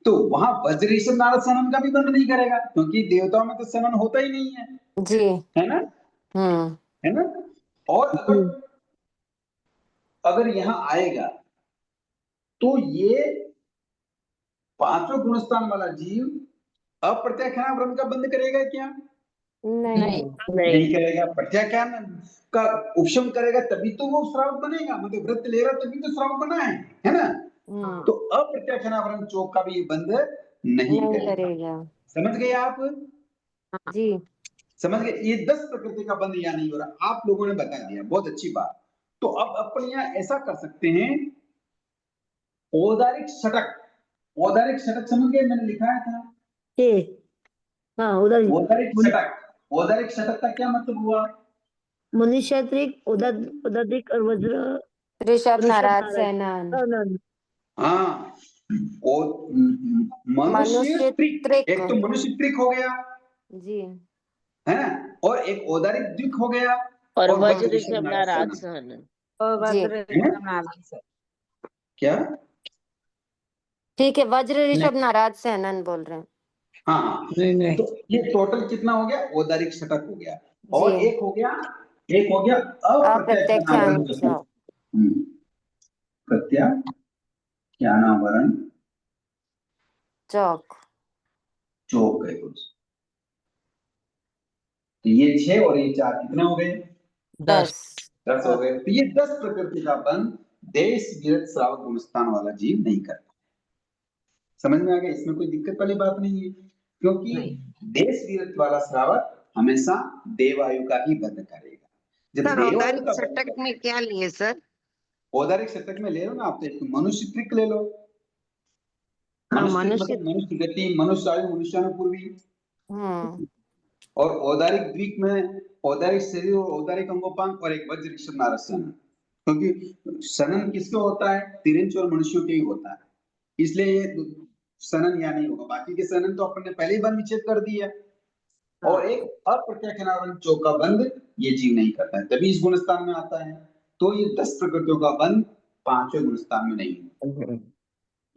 तो वहां वज्र ऋषभ नारद सनन का भी बंध नहीं करेगा, क्योंकि देवताओं में तो सनन होता ही नहीं है, जी है ना, है ना। और अगर यहाँ आएगा तो ये पांचवें गुणस्थान वाला जीव अप्रत्याख्यान ब्रह्म का बंध करेगा क्या? नहीं नहीं करेगा। प्रत्याख्यान का उपशम करेगा तभी तो वो श्रावक बनेगा, मतलब व्रत ले रहा तभी तो श्रावक बना है ना। तो अप्रत्याख्यान ब्रह्म चोक का भी ये बंध नहीं करेगा। समझ गए आप? जी समझ गए। ये 10 प्रकृति का बंध या नहीं हो रहा, आप लोगों ने बता दिया, बहुत अच्छी बात। तो अब अपन यहाँ ऐसा कर सकते हैं, औदारिक षटक, औदारिक षटक समझ गए, मैंने लिखाया था औदारिक षटक। औदारिक षटक का क्या मतलब हुआ? मनुष्य त्रिक उदधिक और वज्र ऋषभ नाराज सेनन। हाँ मनुष्य त्रिक, एक तो मनुष्य त्रिक हो गया जी है ना, और एक औदारिक द्विक हो गया, और वज्र ऋषभ ऋषभ नाराज सहन। क्या? ठीक है, वज्र ऋषभ नाराज सेनन बोल रहे हैं। हाँ तो ये टोटल कितना हो गया? औदारिक षटक हो गया, और जी। एक हो गया अप्रत्यक्षान चौक। प्रत्याख्यानावरण चौक चौक है कुछ। तो ये 6 और ये 4 कितने हो गए? 10 हो गए। तो ये 10 प्रकृति का बंध देश विरत श्रावक गुणस्थान वाला जीव नहीं करता। समझ में आ गया? इसमें कोई दिक्कत वाली बात नहीं है, क्योंकि देश विरत वाला श्रावक हमेशा देवायु का ही बंध करेगा। जब सर देवायु औदारिक का षटक में क्या लिए सर? औदारिक शतक में ले लो ना आप, तो मनुष्य त्रिक ले लो। मनुष्य मतलब मनुष्य गति, मनुष्य आयु, मनुष्यानुपूर्वी। हम्म और औदारिक द्वीप में औदारिक शरीर और औदारिक अंगोपांग, और एक वज्र ऋषभ नारद सनन। क्योंकि सनन किसको होता है? तिर्यंच और मनुष्यों के ही होता है, इसलिए ये सनन या नहीं होगा। बाकी के सनन तो अपन ने पहले ही बंध विच्छेद कर दिया। और एक अप्रत्याख्यानावरण चौक का बंध ये जीव नहीं करता है, तभी इस गुणस्थान में आता है। तो ये 10 प्रकृतियों का बंध 5वें गुणस्थान में नहीं है,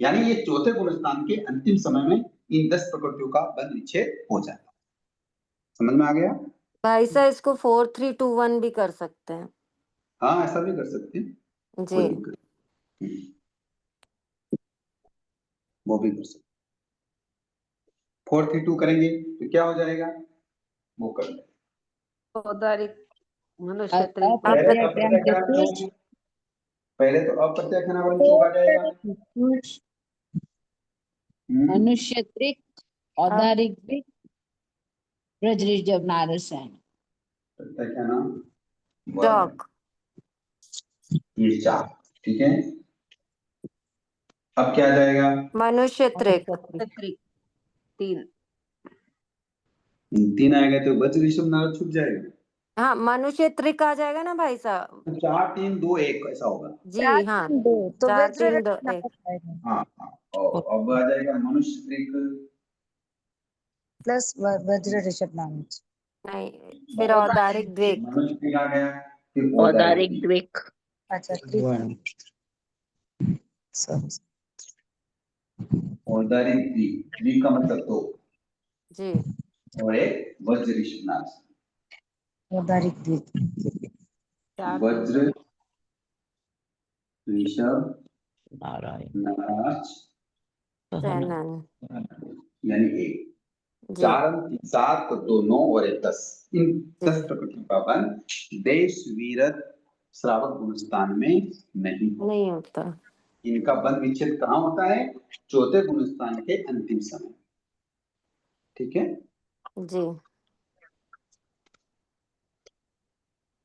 यानी ये चौथे गुणस्थान के अंतिम समय में इन 10 प्रकृतियों का बंध विच्छेद हो जाता है। समझ में आ गया? भाई साहब, इसको 4 3 2 1 भी कर सकते हैं। हाँ ऐसा भी कर सकते हैं, कोई जी दिक्कत नहीं। वो भी कर सकते। 4 3 2 करेंगे तो क्या हो जाएगा? वो कर ले। औदारिक मनुष्य पहले तो अप्रत्याख्यानावरण चौक आ जाएगा। मनुष्य त्रिक, औदारिक त्रिक, वज्र ऋषभ नारद सेनन। चौक ये 4 ठीक है। अब क्या आ जाएगा? मनुष्य त्रिक 3 आएगा तो वज्र ऋषभ नारद छूट जाएगा। हाँ, मनुष्य त्रिक आ जाएगा ना भाई साहब। 4 3 2 1 ऐसा होगा। जी हाँ, 4 3 2 1 हाँ और अब आ जाएगा मनुष्य त्रिक प्लस वज्र ऋषभ नारद। नहीं, फिर औदारिक द्विक। मनुष्य त्रिक आ गया, फिर औदारिक द्विक। अच्छा त्रिक औदारिक द्विक, द्विक का मतलब 2 जी, और एक वज्र ऋषभ नारद। औदारिक द्विक वज्र ऋषभ नाराज सेनन। यानी 1, 4 अंक 7 2 9 और 1 10, इन 10 प्रकृतियों का बंध देश वीरत श्रावक गुणस्थान में नहीं होता। इनका बंध विच्छेद कहाँ होता है? चौथे गुणस्थान के अंतिम समय। ठीक है जी।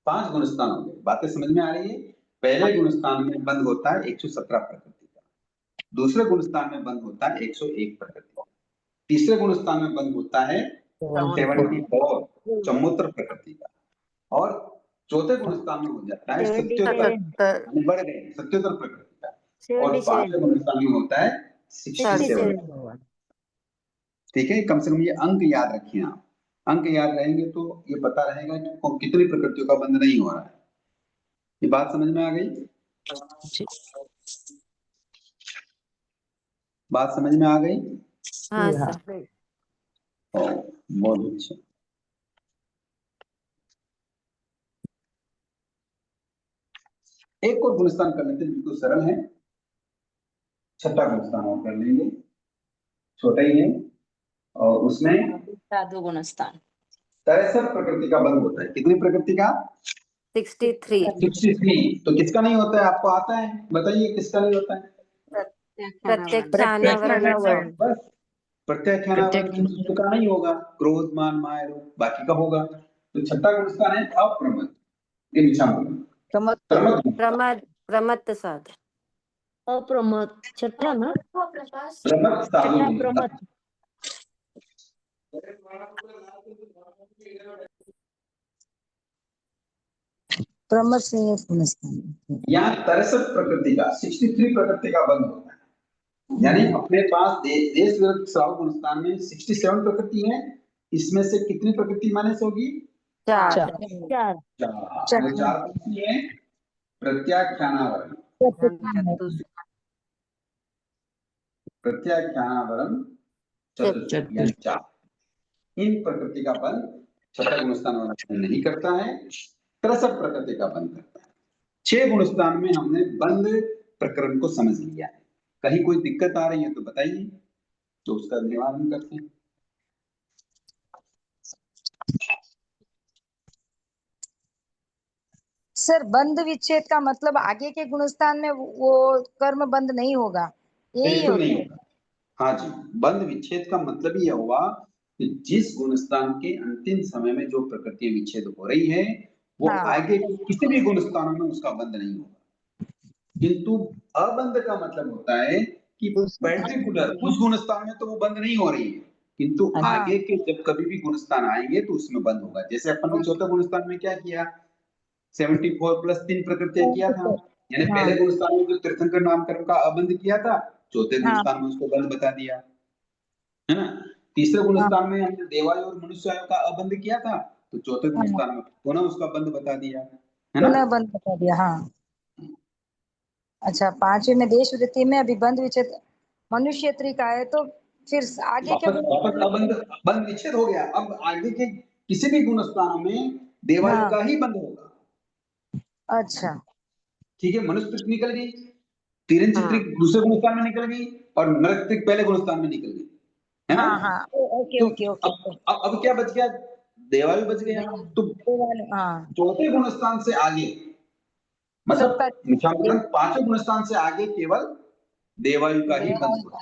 5 गुणस्थान हो गए, बातें समझ में आ रही है? पहले गुणस्थान में बंध होता है 117 प्रकृति का, दूसरे गुणस्थान में बंध होता है 101 प्रकृति का, तीसरे गुणस्थान में बंध होता है 74 चमोत्र प्रकृति का, और चौथे गुणस्थान में हो जाता है 77 बढ़ गए 77 प्रकृति का, और पांचवें गुणस्थान में होता है 67। ठीक है, कम से कम ये अंक याद रखिए आप। अंक याद रहेंगे तो ये पता रहेगा कि कितनी प्रकृतियों का बंध नहीं हो रहा है। ये बात समझ में आ गई? बात समझ में आ गई? हाँ सर। बहुत अच्छा। एक और गुणस्थान कर लेते हैं, बिल्कुल सरल है। छठा गुणस्थान और कर लेंगे, छोटा ही है, और उसमें साधु गुणस्थान 63 प्रकृति का बंध होता है। कितनी प्रकृति का? 63। तो किसका नहीं होता है? आपको आता है, बताइए किसका नहीं होता है? प्रत्याख्यानावरण। बस प्रत्याख्यानावरण का नहीं होगा, क्रोध मान माया रूप बाकी का होगा। तो छठा गुणस्थान है अप्रमत्त। प्रमत्त साध। अप्रमत्त छठा ना? प्रमत्त साधु गुणस्थान। प्रमत्त से गुणस्थान। यहाँ 63 प्रकृति का 63 प्रकृति का बंध होता है। यानी अपने पास देश विरुद्ध श्रावक गुणस्थान में 67 प्रकृति है, इसमें से कितनी प्रकृति माइनस होगी? 4। वो 4 कौन सी है? प्रत्याख्यानावरण, प्रत्याख्यानावरण चतुर्थ यानी 4। इन प्रकृति का बंध छठा गुणस्थान वाला नहीं करता है, 63 प्रकृति का बंध करता है। 6 गुणस्थान में हमने बंध प्रकरण को समझ लिया है। कहीं कोई दिक्कत आ रही है तो बताइए, तो उसका निवारण करते हैं। सर बंध विच्छेद का मतलब आगे के गुणस्थान में वो कर्म बंध नहीं होगा, यही बिल्कुल होता नहीं है? होगा। हाँ जी, बंध विच्छेद का मतलब यह हुआ कि जिस गुणस्थान के अंतिम समय में जो प्रकृति विच्छेद हो रही है वो आगे किसी भी गुणस्थानों में उसका बंध नहीं होगा। किंतु अबंध का मतलब होता है कि पर्टिकुलर उस गुणस्थान में तो वो बंद नहीं हो रही है, किंतु आगे के जब कभी भी गुणस्थान आएंगे तो उसमें बंद होगा। जैसे अपन ने चौथा गुणस्थान में क्या किया? 74 प्लस 3 प्रकृतियां किया था। यानी पहले गुणस्थान में जो तीर्थंकर नामकरण का अबंध किया था, चौथे गुणस्थान में उसको बंद बता दिया, है ना। तीसरे गुणस्थान में हमने देवायु और मनुष्य आयु का अबंध किया था, तो चौथे गुणस्थान में पुनः उसका बंद बता दिया, है ना। पुनः बंद बता दिया, हाँ। अच्छा, 5वें में देश वृत्ति में अभी बंद विच्छेद मनुष्य त्रिका है, तो फिर आगे के वापस अबंध बंद विच्छेद हो गया। अब आगे के किसी भी गुणस्थानों में देवायु का ही बंद होगा। अच्छा, ठीक है, मनुष्य त्रिक निकल गई, तिरंज त्रिक दूसरे गुणस्थान में निकल गई, और नरक त्रिक पहले गुणस्थान में निकल गई, है ना। हाँ, ओके ओके ओके। अब क्या बच गया? देवायु बच गया। तो चौथे गुणस्थान से आगे मतलब पांचवें गुणस्थान से आगे केवल देवायु का ही बंद होगा,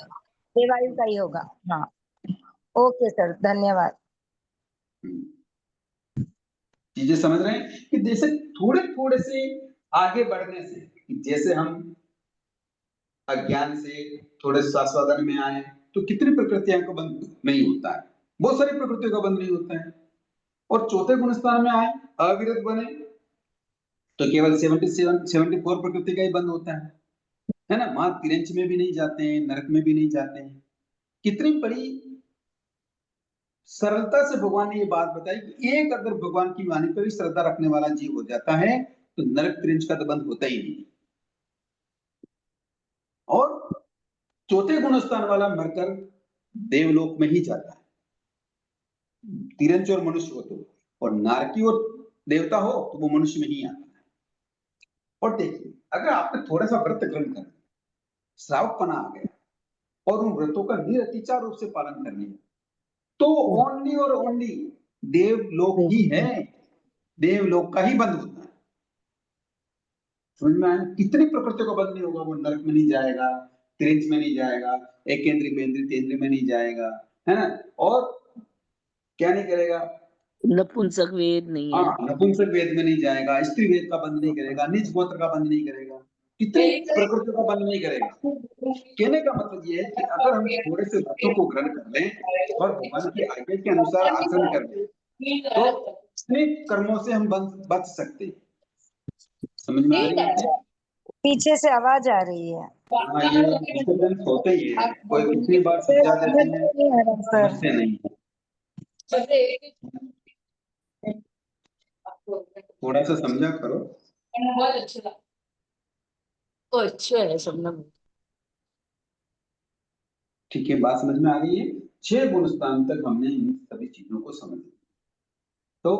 देवायु का ही होगा। हाँ, ओके सर, धन्यवाद। चीजें समझ रहे हैं कि जैसे थोड़े थोड़े से आगे बढ़ने से, जैसे हम अज्ञान से थोड़े शास्वादन में आए तो कितनी प्रकृतियों का बंध नहीं होता है, बहुत सारी प्रकृतियों का बंध नहीं होता है। और चौथे गुणस्थान में आए अविरत बने तो केवल 74 प्रकृति का ही बंध होता है ना। वहां तिरंच में भी नहीं जाते हैं, नरक में भी नहीं जाते हैं। कितनी बड़ी सरलता से भगवान ने ये बात बताई कि एक अगर भगवान की वाणी पर भी श्रद्धा रखने वाला जीव हो जाता है तो नरक तिरंच का तो बंध होता ही नहीं। और चौथे गुणस्थान वाला मरकर देवलोक में ही जाता है, तिरंच और मनुष्य हो तो, और नारकी और देवता हो तो वो मनुष्य में ही आता है। और देखिए, अगर आपने थोड़ा सा व्रत ग्रहण कर श्रावकपना आ गया और उन व्रतों का निरतिचार रूप से पालन करने हैं, तो ओनली और ओनली देवलोक ही है, देवलोक का ही बंद होता है। समझ में आया? कितनी प्रकृति का बंद नहीं होगा, वो नरक में नहीं जाएगा, त्रिंच में नहीं जाएगा, एक केंद्रीय बेंद्रीय तेंद्रीय में नहीं जाएगा, है ना, और क्या नहीं करेगा, नपुंसक वेद नहीं है, हाँ, नपुंसक वेद में नहीं जाएगा, स्त्री वेद का बंद नहीं करेगा, निज गोत्र का बंद नहीं करेगा, कितनी प्रकृति का बंद नहीं करेगा। कहने का मतलब ये है कि अगर हम थोड़े से व्रतों को ग्रहण कर लें और भगवान की आज्ञा के अनुसार आचरण कर लें, तो अपने कर्मों से हम बच सकते हैं। समझ में आ रही है? पीछे से आवाज आ रही है। हाँ, ये डिस्टर्बेंस होते ही है, कोई कितनी बार समझा देते हैं, समझते नहीं है। थोड़ा सा समझा करो। अच्छा है सबने। ठीक है, बात समझ में आ गई है। 6 गुण स्थान तक हमने इन सभी चीजों को समझ लिया। तो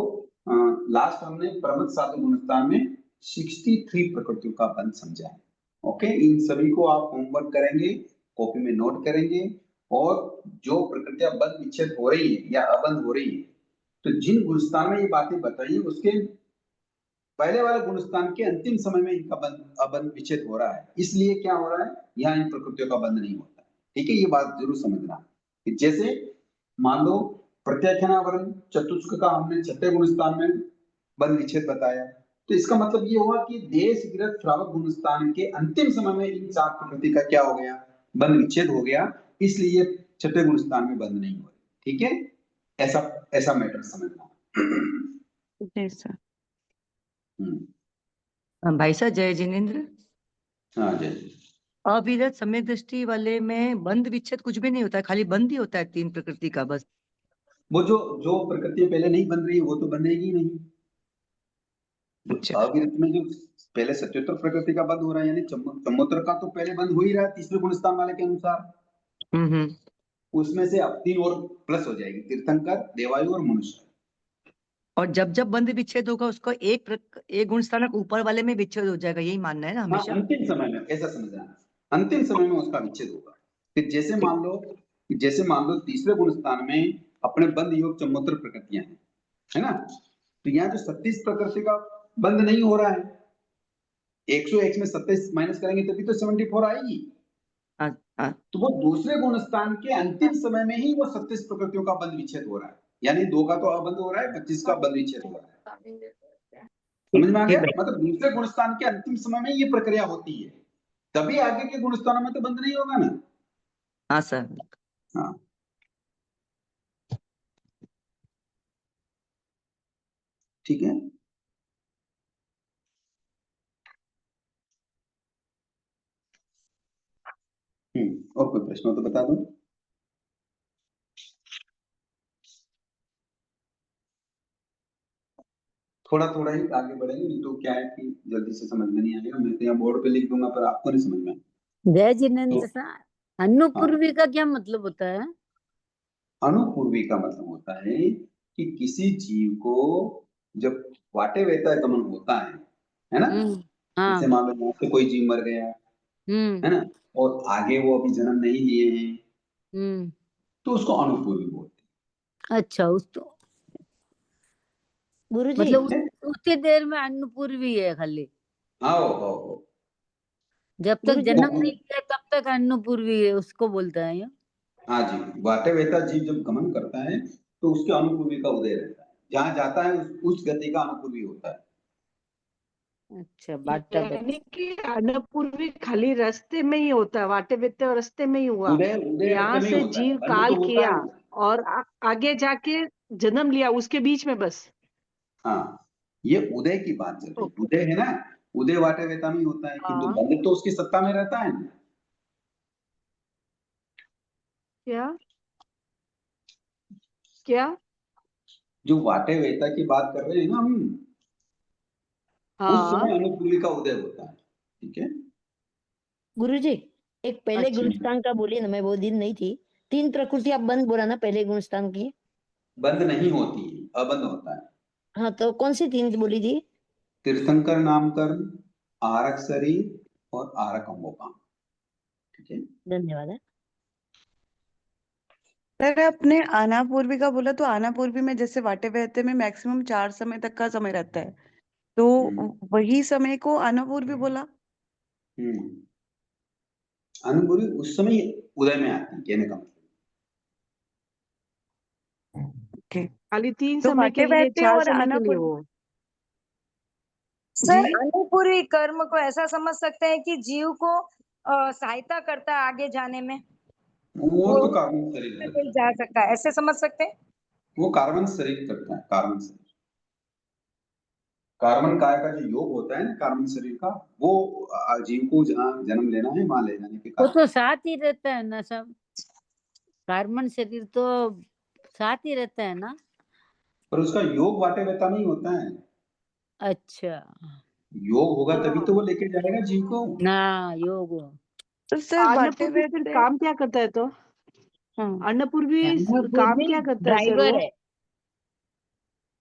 लास्ट हमने प्रमुख साधु गुण स्थान में 63 प्रकृतियों का बंध समझा है। ओके, इन सभी को आप होमवर्क करेंगे, कॉपी में नोट करेंगे, और जो प्रकृतियां बंध विच्छेद हो रही है या अबंध हो रही है, तो जिन गुण स्थान में ये बातें बताई उसके पहले वाले गुण स्थान के अंतिम समय में इनका अबंध विच्छेद हो रहा है, इसलिए क्या हो रहा है, यहाँ इन प्रकृतियों का बंध नहीं होता। ठीक है, ये बात जरूर समझना कि जैसे मान लो प्रत्याख्यानावरण चतुष्क का हमने 6ठे गुण स्थान में बंध विच्छेद बताया, तो इसका मतलब ये हुआ कि देश विरत श्रावक गुण स्थान के अंतिम समय में इन 4 प्रकृति का क्या हो गया, बंध विच्छेद हो गया, इसलिए 6ठे गुण स्थान में बंध नहीं हो रही। ठीक है, ऐसा मैटर समझना। भाई साहब, जय जिनेन्द्र। हाँ जय। अविरत समय दृष्टि वाले में बंध विच्छेद कुछ भी नहीं होता है, खाली बंद ही होता है 3 प्रकृति का बस। वो जो प्रकृति पहले नहीं बन रही वो तो बनेगी नहीं। अच्छा। अविरत में जो पहले 77 प्रकृति का बंद हो रहा है, यानी चमोत्र का तो पहले बंद हो ही रहा है तीसरे गुण स्थान वाले के अनुसार। उसमें से अब 3 और प्लस हो जाएगी, तीर्थंकर, देवायु और मनुष्य। और जब जब बंध विच्छेद होगा उसको एक गुण स्थानक ऊपर वाले में विच्छेद हो जाएगा, यही मानना है ना हमेशा? हाँ, अंतिम समय में ऐसा समझना, अंतिम समय में उसका विच्छेद होगा। फिर जैसे मान लो तीसरे गुण स्थान में अपने बंध योग चमोत्र प्रकृतियां हैं, है ना, तो यहाँ जो 36 प्रकृति का बंध नहीं हो रहा है, 101 में 27 माइनस करेंगे तभी तो 74 आएगी। तो वो दूसरे गुण स्थान के अंतिम समय में ही वो 36 प्रकृतियों का बंध विच्छेद हो रहा है, यानी 2 का तो अबंध हो रहा है, 25 का बंध विच्छेद हो रहा है। समझ में आ गया? मतलब दूसरे गुण स्थान के अंतिम समय में ये प्रक्रिया होती है, तभी आगे के गुण स्थानों में तो बंध नहीं होगा ना। हाँ सर। हाँ, ठीक है। और कोई प्रश्न हो तो बता दो। थोड़ा थोड़ा ही आगे बढ़ेंगे, नहीं तो क्या है कि जल्दी से समझ में नहीं आएगा। मैं तो यहाँ बोर्ड पे लिख दूंगा पर आपको नहीं समझ में आएगा। जय जिनेन्द्र सर, अनुपूर्वी का क्या मतलब होता है? अनुपूर्वी का मतलब होता है कि किसी जीव को जब वाटे वेता गमन होता है ना, जैसे मान लो यहाँ से कोई जीव मर गया, है ना, और आगे वो अभी जन्म नहीं लिए हैं, तो उसको अनुपूर्वी बोलते हैं। अच्छा, उसको गुरुजी मतलब उतनी देर में अन्नपूर्वी है खाली। हाँ, जब तक जन्म नहीं किया तब तक अन्नपूर्वी है, उसको बोलता है ये। हाँ जी, वाटे वेता जीव जब गमन करता है तो उसके अनुपूर्वी का उदय रहता है, जहाँ जाता है उस गति का अनुपूर्वी होता है। अच्छा, बाटा यानी कि अन्नपूर्वी खाली रास्ते में ही होता है, वाटे वेते रास्ते में ही हुआ, उदय यहाँ से जीव काल किया और आगे जाके जन्म लिया, उसके बीच में बस। हाँ, ये उदय की बात चल रही, उदय है ना, उदय वाटे वेता में ही होता है, किंतु बंध तो उसकी सत्ता में रहता है ना। क्या जो वाटे वेता की बात कर रहे हैं ना हम, उस समय अनुपूर्वी का उदय होता है। ठीक है गुरुजी, एक पहले गुणस्थान का बोलिए ना, मैं वो दिन नहीं थी। 3 प्रकृति आप बंद बोला ना पहले गुणस्थान की? बंद नहीं होती, अबंध होता है। हाँ, तो कौन सी 3 बोली थी? तीर्थंकर नामकरण, आरक शरीर और आरक अंगोपांग। ठीक है, धन्यवाद। सर आपने आना पूर्वी का बोला, तो आना पूर्वी में जैसे वाटे बहते में मैक्सिमम 4 समय तक का समय रहता है, तो वही समय को आना पूर्वी बोला। अनुपूर्वी उस समय उदय में आती है, कहने का मतलब। खाली 3 तो समय के वाटे लिए, बहते 4 और समय आना के लिए वो। सर अनुपूर्वी कर्म को ऐसा समझ सकते हैं कि जीव को सहायता करता है आगे जाने में, वो तो कार्बन शरीर है, कोई जा सकता है, ऐसे समझ सकते हैं। वो कार्बन शरीर करता है, कार्बन शरीर। कार्बन काय का जो योग होता है ना कार्बन शरीर का, वो जीव को जहाँ जन्म लेना है वहां ले जाने के वो कारण। तो साथ ही रहता है ना सब, कार्बन शरीर तो साथ ही रहता है ना। पर उसका योग वाटे बहता नहीं होता है। अच्छा, योग होगा तभी तो वो लेके जाएगा जीव को। ना योग हो। तो सर वाटे अन्नपूर्वी फिर बहते, काम क्या करता है तो? अन्नपूर्वी काम क्या करता है सर ड्राइवर वो? है।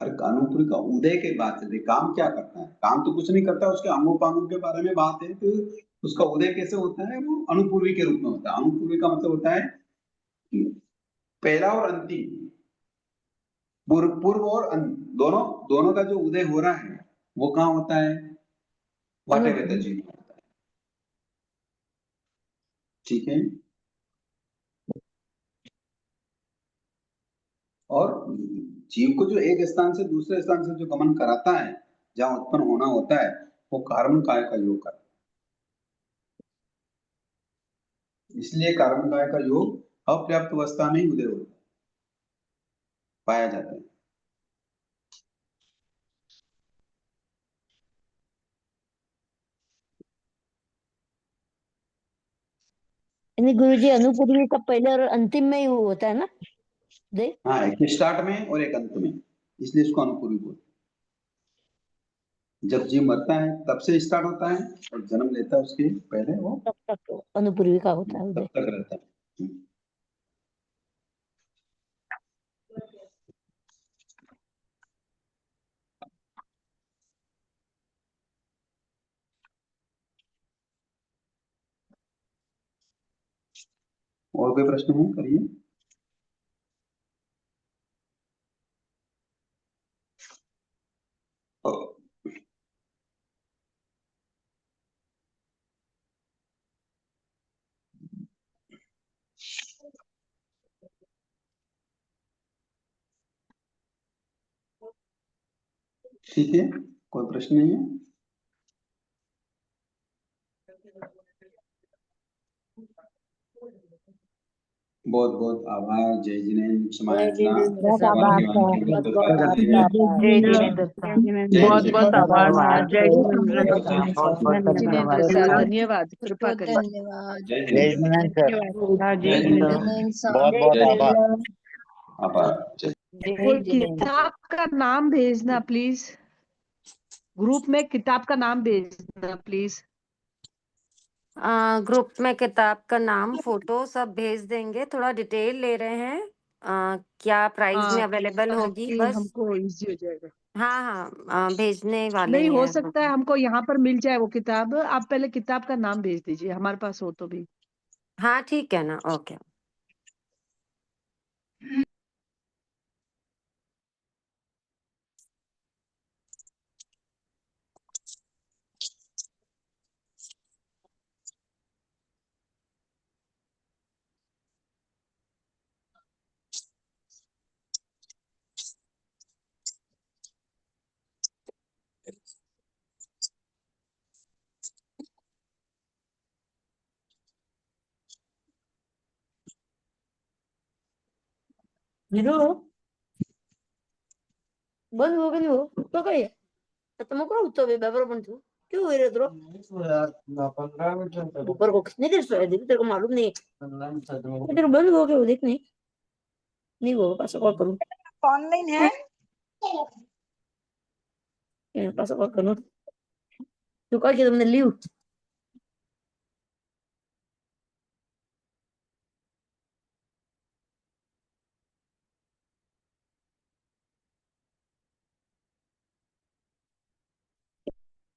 अरे कानूनपुरी का उदय के बाद से काम क्या करता है? काम तो कुछ नहीं करता, उसके अंगों पांगों के बारे में बात है, तो उसका उदय कैसे होता है? वो अनुपूर्वी के रूप में होता है। अनुपूर्वी का मतलब होता है कि पहला और अंतिम, पूर्व और अंत, दोनों दोनों का जो उदय हो रहा है वो कहाँ होता है? वाटे बहते जीव में होता है। ठीक है। और जीव को जो एक स्थान से दूसरे स्थान से जो गमन कराता है, जहाँ उत्पन्न होना होता है, वो कार्बन काय का योग करता है। इसलिए कार्बन काय का योग अपर्याप्त अवस्था में ही उदय होता है, पाया जाता है। यानी गुरुजी अनुपूर्वी का पहले और अंतिम में ही होता है ना दे? हाँ, एक स्टार्ट में और एक अंत में, इसलिए इसको अनुपूर्वी बोलते हैं। जब जीव मरता है तब से स्टार्ट होता है, और जन्म लेता है उसके पहले वो तब तक अनुपूर्वी का होता है तब उदय। तक रहता है। और कोई प्रश्न है? करिए। ठीक है, कोई प्रश्न नहीं है। बहुत बहुत आभार। जय जिनेन्द्र, क्षमा याचना। बहुत आभार सर, बहुत बहुत आभार। जय जिनेन्द्र सर, बहुत बहुत आभार महाराज। जय जिनेन्द्र सर, धन्यवाद, कृपा करें। धन्यवाद। जय जय जिनेन्द्र। जिनेन्द्र सर। हाँ, जय जय जिनेन्द्र, जिनेन्द्र। बहुत बहुत आभार। आभार। जय। कोई किताब का नाम भेजना प्लीज, ग्रुप में किताब का नाम भेजना प्लीज। ग्रुप में किताब का नाम, फोटो सब भेज देंगे। थोड़ा डिटेल ले रहे हैं, क्या प्राइस में अवेलेबल होगी, ताकि बस। हमको इजी हो जाएगा। हाँ हाँ, भेजने वाले नहीं ही हो हैं। सकता है हमको यहाँ पर मिल जाए वो किताब, आप पहले किताब का नाम भेज दीजिए, हमारे पास हो तो भी। हाँ ठीक है ना, ओके। ಬಂದು ಹೋಗಿ ನೀವು ತಗೊಳ್ಳಿ ಮಕ್ಕಳು ಹುಟ್ಟವೆ ಬೆವರು ಬಂತು क्यों हो रहे ध्रुव ऊपर को कितनी देर सोया दीदी तेरे को मालूम नहीं तेरे बंद हो गया वो देख नहीं वो पास कॉल करूं ऑनलाइन है पास कॉल करूं तो कॉल किया तुमने लीव